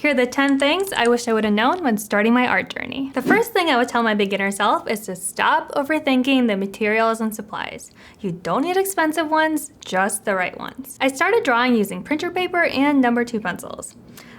Here are the 10 things I wish I would have known when starting my art journey. The first thing I would tell my beginner self is to stop overthinking the materials and supplies. You don't need expensive ones, just the right ones. I started drawing using printer paper and number 2 pencils.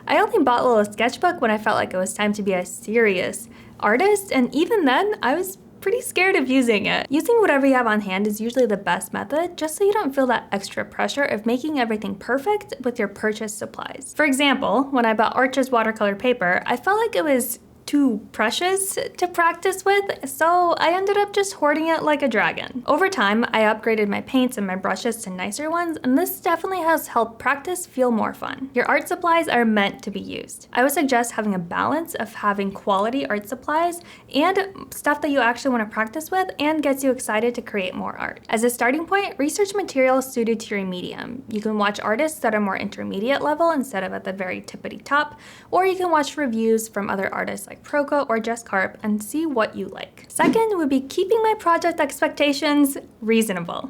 I only bought a little sketchbook when I felt like it was time to be a serious artist, and even then, I was pretty scared of using it. Using whatever you have on hand is usually the best method, just so you don't feel that extra pressure of making everything perfect with your purchased supplies. For example, when I bought Arches watercolor paper, I felt like it was too precious to practice with, so I ended up just hoarding it like a dragon. Over time, I upgraded my paints and my brushes to nicer ones, and this definitely has helped practice feel more fun. Your art supplies are meant to be used. I would suggest having a balance of having quality art supplies and stuff that you actually want to practice with and gets you excited to create more art. As a starting point, research materials suited to your medium. You can watch artists that are more intermediate level instead of at the very tippity top, or you can watch reviews from other artists like Proko or Jess Karp and see what you like. Second would be keeping my project expectations reasonable.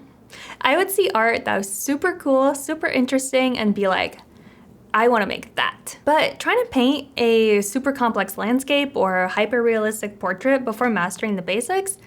I would see art that was super cool, super interesting, and be like, I want to make that. But trying to paint a super complex landscape or a hyper-realistic portrait before mastering the basics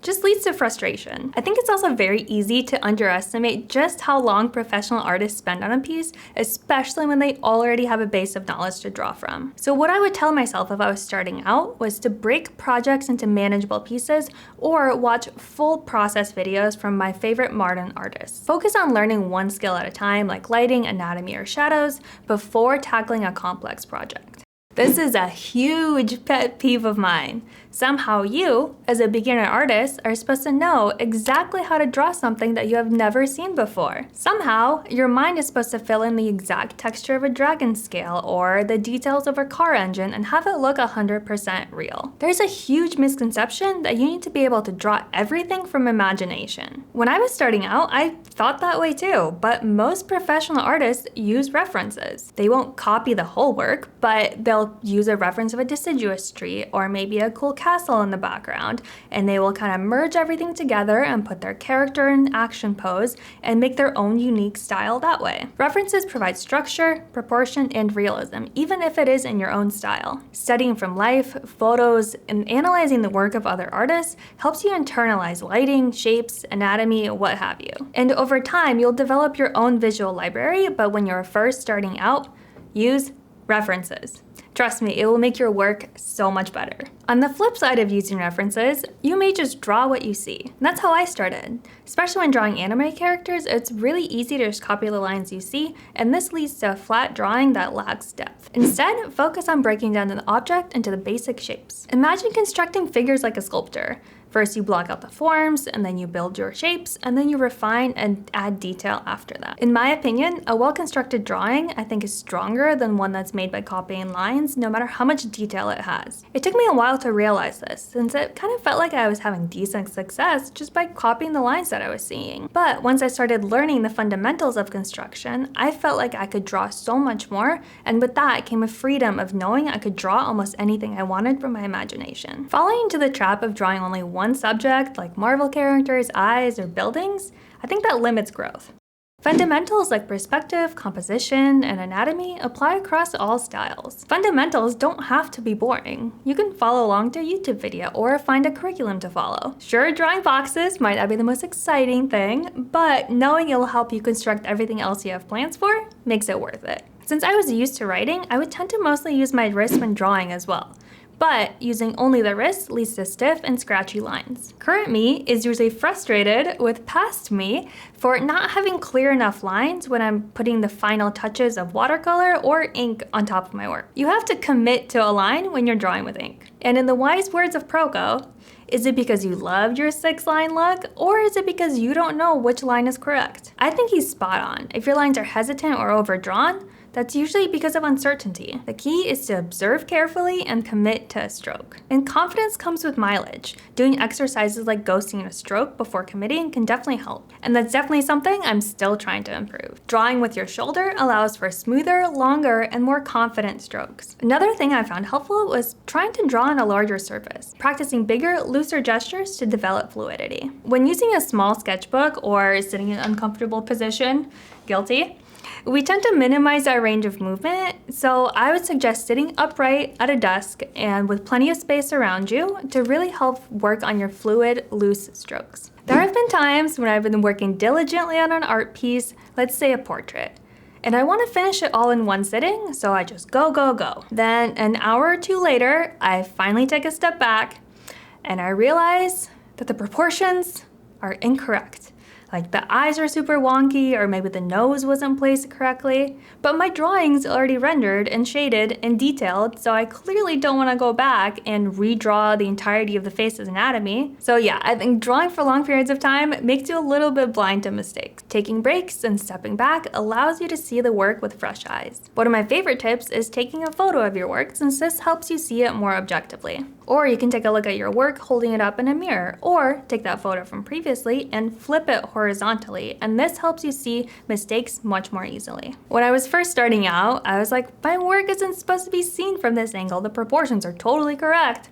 just leads to frustration. I think it's also very easy to underestimate just how long professional artists spend on a piece, especially when they already have a base of knowledge to draw from. So what I would tell myself if I was starting out was to break projects into manageable pieces or watch full process videos from my favorite modern artists. Focus on learning one skill at a time, like lighting, anatomy, or shadows, before tackling a complex project. This is a huge pet peeve of mine. Somehow you, as a beginner artist, are supposed to know exactly how to draw something that you have never seen before. Somehow, your mind is supposed to fill in the exact texture of a dragon scale or the details of a car engine and have it look 100% real. There's a huge misconception that you need to be able to draw everything from imagination. When I was starting out, I thought that way too, but most professional artists use references. They won't copy the whole work, but they'll use a reference of a deciduous tree or maybe a cool castle in the background, and they will kind of merge everything together and put their character in action pose and make their own unique style that way. References provide structure, proportion, and realism, even if it is in your own style. Studying from life, photos, and analyzing the work of other artists helps you internalize lighting, shapes, anatomy, what have you. And over time, you'll develop your own visual library, but when you're first starting out, use references. Trust me, it will make your work so much better. On the flip side of using references, you may just draw what you see. And that's how I started. Especially when drawing anime characters, it's really easy to just copy the lines you see, and this leads to a flat drawing that lacks depth. Instead, focus on breaking down the object into the basic shapes. Imagine constructing figures like a sculptor. First, you block out the forms, and then you build your shapes, and then you refine and add detail after that. In my opinion, a well-constructed drawing, I think, is stronger than one that's made by copying lines, no matter how much detail it has. It took me a while to realize this, since it kind of felt like I was having decent success just by copying the lines that I was seeing. But once I started learning the fundamentals of construction, I felt like I could draw so much more, and with that came a freedom of knowing I could draw almost anything I wanted from my imagination. Falling into the trap of drawing only one subject, like Marvel characters, eyes, or buildings, I think that limits growth. Fundamentals like perspective, composition, and anatomy apply across all styles. Fundamentals don't have to be boring. You can follow along to a YouTube video or find a curriculum to follow. Sure, drawing boxes might not be the most exciting thing, but knowing it will help you construct everything else you have plans for makes it worth it. Since I was used to writing, I would tend to mostly use my wrist when drawing as well. But using only the wrist leads to stiff and scratchy lines. Current me is usually frustrated with past me for not having clear enough lines when I'm putting the final touches of watercolor or ink on top of my work. You have to commit to a line when you're drawing with ink. And in the wise words of Proko, is it because you love your 6-line look, or is it because you don't know which line is correct? I think he's spot on. If your lines are hesitant or overdrawn, that's usually because of uncertainty. The key is to observe carefully and commit to a stroke. And confidence comes with mileage. Doing exercises like ghosting a stroke before committing can definitely help. And that's definitely something I'm still trying to improve. Drawing with your shoulder allows for smoother, longer, and more confident strokes. Another thing I found helpful was trying to draw on a larger surface, practicing bigger, looser gestures to develop fluidity. When using a small sketchbook or sitting in an uncomfortable position, guilty, We tend to minimize our range of movement, so I would suggest sitting upright at a desk and with plenty of space around you to really help work on your fluid, loose strokes. There have been times when I've been working diligently on an art piece, let's say a portrait, and I want to finish it all in one sitting, so I just go, go, go. Then an hour or two later, I finally take a step back and I realize that the proportions are incorrect. Like the eyes are super wonky, or maybe the nose wasn't placed correctly, but my drawing's already rendered and shaded and detailed, so I clearly don't want to go back and redraw the entirety of the face's anatomy. So yeah, I think drawing for long periods of time makes you a little bit blind to mistakes. Taking breaks and stepping back allows you to see the work with fresh eyes. One of my favorite tips is taking a photo of your work, since this helps you see it more objectively. Or you can take a look at your work holding it up in a mirror, or take that photo from previously and flip it horizontally, and this helps you see mistakes much more easily. When I was first starting out, I was like, my work isn't supposed to be seen from this angle, the proportions are totally correct.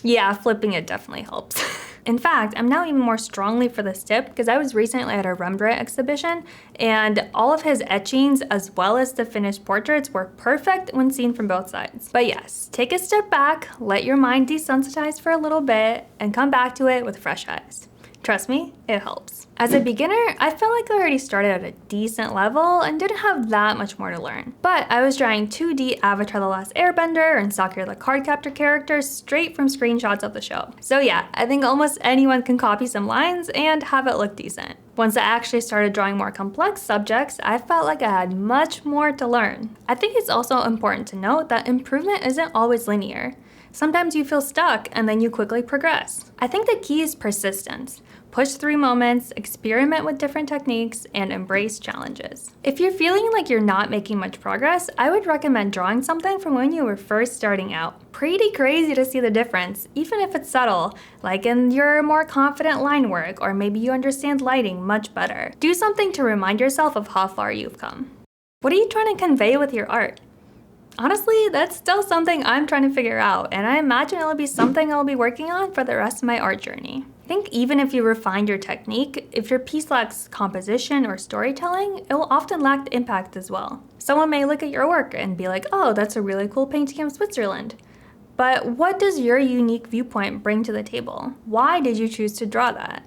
Yeah, flipping it definitely helps. In fact, I'm now even more strongly for this tip because I was recently at a Rembrandt exhibition and all of his etchings as well as the finished portraits were perfect when seen from both sides. But yes, take a step back, let your mind desensitize for a little bit, and come back to it with fresh eyes. Trust me, it helps. As a beginner, I felt like I already started at a decent level and didn't have that much more to learn. But I was drawing 2D Avatar The Last Airbender and Sakura the Cardcaptor characters straight from screenshots of the show. So yeah, I think almost anyone can copy some lines and have it look decent. Once I actually started drawing more complex subjects, I felt like I had much more to learn. I think it's also important to note that improvement isn't always linear. Sometimes you feel stuck and then you quickly progress. I think the key is persistence. Push through moments, experiment with different techniques, and embrace challenges. If you're feeling like you're not making much progress, I would recommend drawing something from when you were first starting out. Pretty crazy to see the difference, even if it's subtle, like in your more confident line work, or maybe you understand lighting much better. Do something to remind yourself of how far you've come. What are you trying to convey with your art? Honestly, that's still something I'm trying to figure out, and I imagine it'll be something I'll be working on for the rest of my art journey. I think even if you refine your technique, if your piece lacks composition or storytelling, it will often lack impact as well. Someone may look at your work and be like, oh, that's a really cool painting of Switzerland. But what does your unique viewpoint bring to the table? Why did you choose to draw that?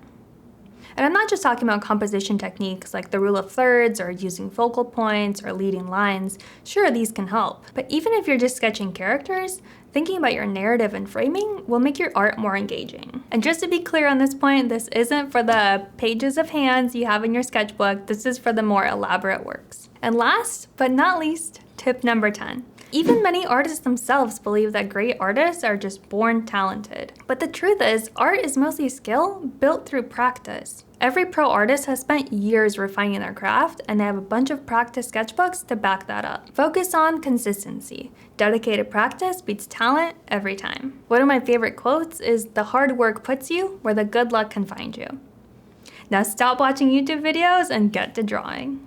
And I'm not just talking about composition techniques like the rule of thirds or using focal points or leading lines. Sure, these can help. But even if you're just sketching characters, thinking about your narrative and framing will make your art more engaging. And just to be clear on this point, this isn't for the pages of hands you have in your sketchbook. This is for the more elaborate works. And last but not least, tip number 10. Even many artists themselves believe that great artists are just born talented. But the truth is, art is mostly skill built through practice. Every pro artist has spent years refining their craft, and they have a bunch of practice sketchbooks to back that up. Focus on consistency. Dedicated practice beats talent every time. One of my favorite quotes is, "The hard work puts you where the good luck can find you." Now stop watching YouTube videos and get to drawing.